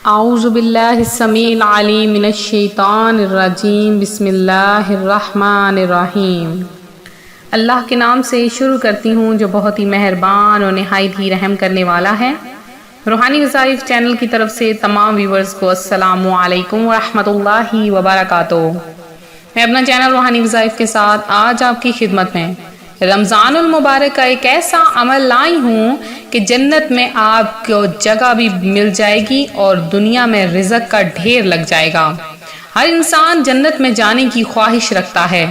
اعوذ باللہ السمیع العلیم من الشیطان الرجیم، بسم اللہ الرحمن الرحیم۔ اللہ کے نام سے شروع کرتی ہوں جو بہت ہی مہربان اور نہایت ہی رحم کرنے والا ہے۔ روحانی وظائف چینل کی طرف سے تمام ویورز کو السلام علیکم ورحمۃ اللہ وبرکاتہ۔ میں اپنا چینل روحانی وظائف کے ساتھ آج آپ کی خدمت میں رمضان المبارک کا ایک ایسا عمل لائی ہوں کہ جنت میں آپ کو جگہ بھی مل جائے گی اور دنیا میں رزق کا ڈھیر لگ جائے گا۔ ہر انسان جنت میں جانے کی خواہش رکھتا ہے۔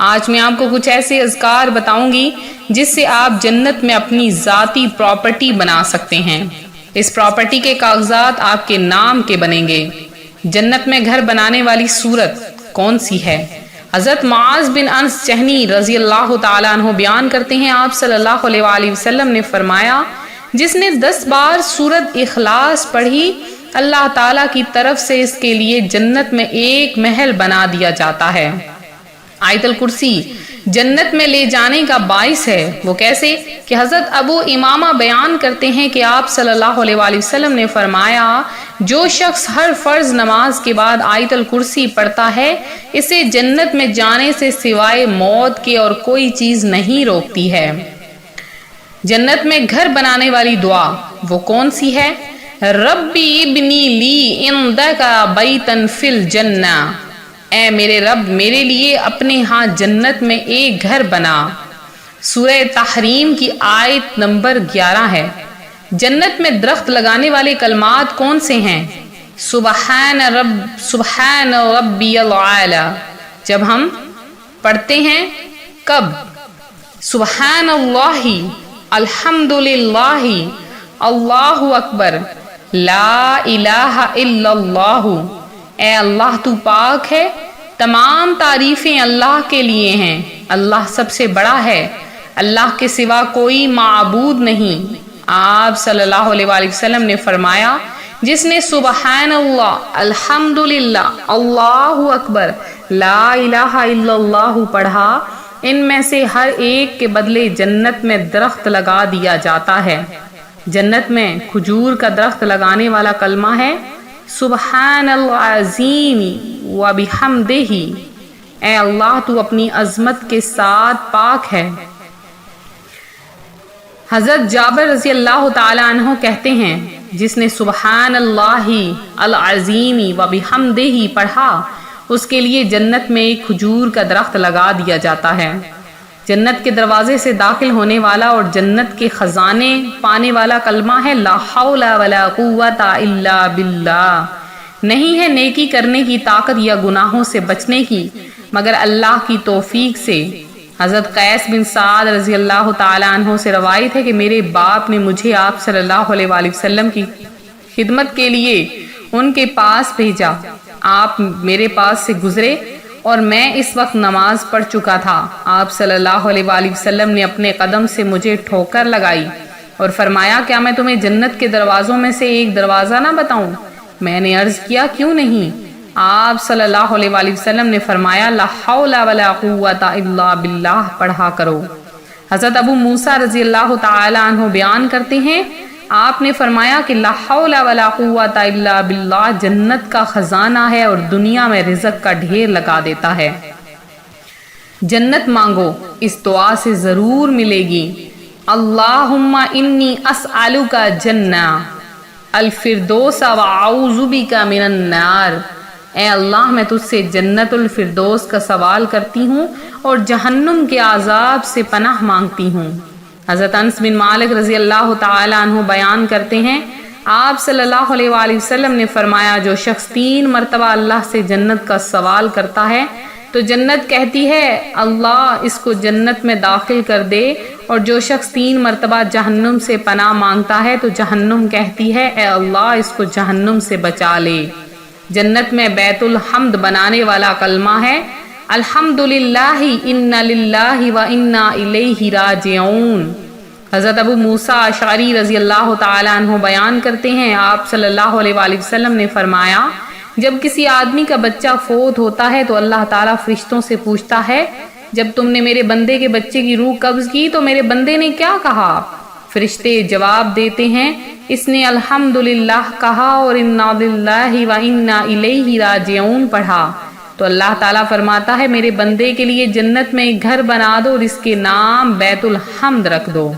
آج میں آپ کو کچھ ایسے اذکار بتاؤں گی جس سے آپ جنت میں اپنی ذاتی پراپرٹی بنا سکتے ہیں۔ اس پراپرٹی کے کاغذات آپ کے نام کے بنیں گے۔ جنت میں گھر بنانے والی صورت کون سی ہے؟ حضرت معاذ بن انس جہنی رضی اللہ تعالیٰ عنہ بیان کرتے ہیں، آپ صلی اللہ علیہ وآلہ وسلم نے فرمایا، جس نے 10 بار سورت اخلاص پڑھی اللہ تعالیٰ کی طرف سے اس کے لیے جنت میں ایک محل بنا دیا جاتا ہے۔ آیت الکرسی جنت میں لے جانے کا باعث ہے۔ وہ کیسے کہ حضرت ابو امامہ بیان کرتے ہیں کہ آپ صلی اللہ علیہ وآلہ وسلم نے فرمایا، جو شخص ہر فرض نماز کے بعد آیت الکرسی پڑھتا ہے اسے جنت میں جانے سے سوائے موت کے اور کوئی چیز نہیں روکتی ہے۔ جنت میں گھر بنانے والی دعا وہ کون سی ہے؟ ربی ابنی لی عندک بیتن فی الجنہ، اے میرے رب میرے لیے اپنے ہاں جنت میں ایک گھر بنا۔ سورہ تحریم کی آیت نمبر 11 ہے۔ جنت میں درخت لگانے والے کلمات کون سے ہیں؟ سبحان ربی العالی، جب ہم پڑھتے ہیں کب؟ سبحان اللہ، الحمدللہ، اللہ اکبر، لا الہ الا اللہ، اے اللہ تو پاک ہے، تمام تعریفیں اللہ کے لیے ہیں، اللہ سب سے بڑا ہے، اللہ کے سوا کوئی معبود نہیں۔ آپ صلی اللہ علیہ وآلہ وسلم نے فرمایا، جس نے سبحان اللہ، الحمدللہ، اللہ اکبر، لا الہ الا اللہ پڑھا، ان میں سے ہر ایک کے بدلے جنت میں درخت لگا دیا جاتا ہے۔ جنت میں کھجور کا درخت لگانے والا کلمہ ہے سبحان العظیم وبحمدہ، اے اللہ تو اپنی عظمت کے ساتھ پاک ہے۔ حضرت جابر رضی اللہ تعالی عنہ کہتے ہیں، جس نے سبحان اللہ العظیم وبحمدہ پڑھا اس کے لیے جنت میں ایک کھجور کا درخت لگا دیا جاتا ہے۔ جنت کے دروازے سے داخل ہونے والا اور جنت کے خزانے پانے والا کلمہ ہے لا حول ولا قوت الا باللہ، نہیں ہے نیکی کرنے کی طاقت یا گناہوں سے بچنے کی مگر اللہ کی توفیق سے۔ حضرت قیس بن سعد رضی اللہ تعالیٰ عنہ سے روایت ہے کہ میرے باپ نے مجھے آپ صلی اللہ علیہ وآلہ وسلم کی خدمت کے لیے ان کے پاس بھیجا۔ آپ میرے پاس سے گزرے اور میں اس وقت نماز پڑھ چکا تھا۔ آپ صلی اللہ علیہ وآلہ وسلم نے اپنے قدم سے مجھے ٹھوکر لگائی اور فرمایا، کیا میں تمہیں جنت کے دروازوں میں سے ایک دروازہ نہ بتاؤں؟ میں نے عرض کیا، کیوں نہیں؟ آپ صلی اللہ علیہ وآلہ وسلم نے فرمایا، لا حول ولا قوت الا باللہ پڑھا کرو۔ حضرت ابو موسیٰ رضی اللہ تعالی عنہ بیان کرتے ہیں، آپ نے فرمایا کہ لا حول ولا قوت الا باللہ جنت کا خزانہ ہے اور دنیا میں رزق کا ڈھیر لگا دیتا ہے۔ جنت مانگو، اس دعا سے ضرور ملے گی۔ اللہم انی اسألک جنہ الفردوس واعوذ بک من النار، اے اللہ میں تجھ سے جنت الفردوس کا سوال کرتی ہوں اور جہنم کے عذاب سے پناہ مانگتی ہوں۔ حضرت انس بن مالک رضی اللہ تعالی عنہ بیان کرتے ہیں، آپ صلی اللہ علیہ وآلہ وسلم نے فرمایا، جو شخص 3 مرتبہ اللہ سے جنت کا سوال کرتا ہے تو جنت کہتی ہے اللہ اس کو جنت میں داخل کر دے، اور جو شخص 3 مرتبہ جہنم سے پناہ مانگتا ہے تو جہنم کہتی ہے اے اللہ اس کو جہنم سے بچا لے۔ جنت میں بیت الحمد بنانے والا کلمہ ہے الحمدللہ ان للہ و انا الیہ راجعون۔ حضرت ابو موسیٰ اشعری رضی اللہ تعالی عنہ بیان کرتے ہیں، آپ صلی اللہ علیہ وآلہ وسلم نے فرمایا، جب کسی آدمی کا بچہ فوت ہوتا ہے تو اللہ تعالیٰ فرشتوں سے پوچھتا ہے، جب تم نے میرے بندے کے بچے کی روح قبض کی تو میرے بندے نے کیا کہا؟ فرشتے جواب دیتے ہیں اس نے الحمدللہ کہا اور انا للہ و انا الیہ راجعون پڑھا تو اللہ تعالیٰ فرماتا ہے میرے بندے کے لیے جنت میں ایک گھر بنا دو اور اس کے نام بیت الحمد رکھ دو۔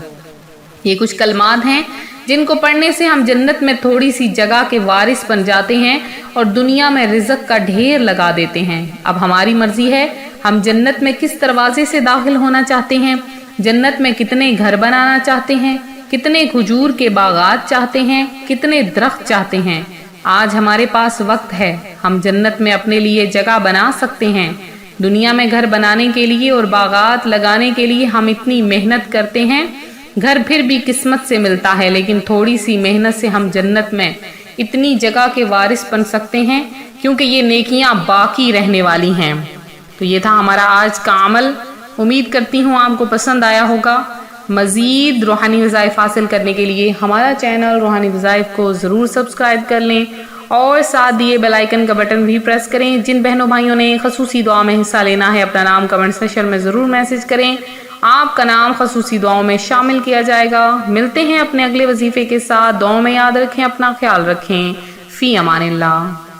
یہ کچھ کلمات ہیں جن کو پڑھنے سے ہم جنت میں تھوڑی سی جگہ کے وارث بن جاتے ہیں اور دنیا میں رزق کا ڈھیر لگا دیتے ہیں۔ اب ہماری مرضی ہے ہم جنت میں کس دروازے سے داخل ہونا چاہتے ہیں، جنت میں کتنے گھر بنانا چاہتے ہیں، کتنے کھجور کے باغات چاہتے ہیں، کتنے درخت چاہتے ہیں۔ آج ہمارے پاس وقت ہے، ہم جنت میں اپنے لیے جگہ بنا سکتے ہیں۔ دنیا میں گھر بنانے کے لیے اور باغات لگانے کے لیے ہم اتنی محنت کرتے ہیں، گھر پھر بھی قسمت سے ملتا ہے، لیکن تھوڑی سی محنت سے ہم جنت میں اتنی جگہ کے وارث بن سکتے ہیں کیونکہ یہ نیکیاں باقی رہنے والی ہیں۔ تو یہ تھا ہمارا آج کا عمل، امید کرتی ہوں آپ کو پسند آیا ہوگا۔ مزید روحانی وظائف حاصل کرنے کے لیے ہمارا چینل روحانی وظائف کو ضرور سبسکرائب کر لیں اور ساتھ دیے بیل آئیکن کا بٹن بھی پریس کریں۔ جن بہنوں بھائیوں نے خصوصی دعا میں حصہ لینا ہے اپنا نام کمنٹ سیکشن میں ضرور میسج کریں، آپ کا نام خصوصی دعاؤں میں شامل کیا جائے گا۔ ملتے ہیں اپنے اگلے وظیفے کے ساتھ، دعاؤں میں یاد رکھیں، اپنا خیال رکھیں، فی امان اللہ۔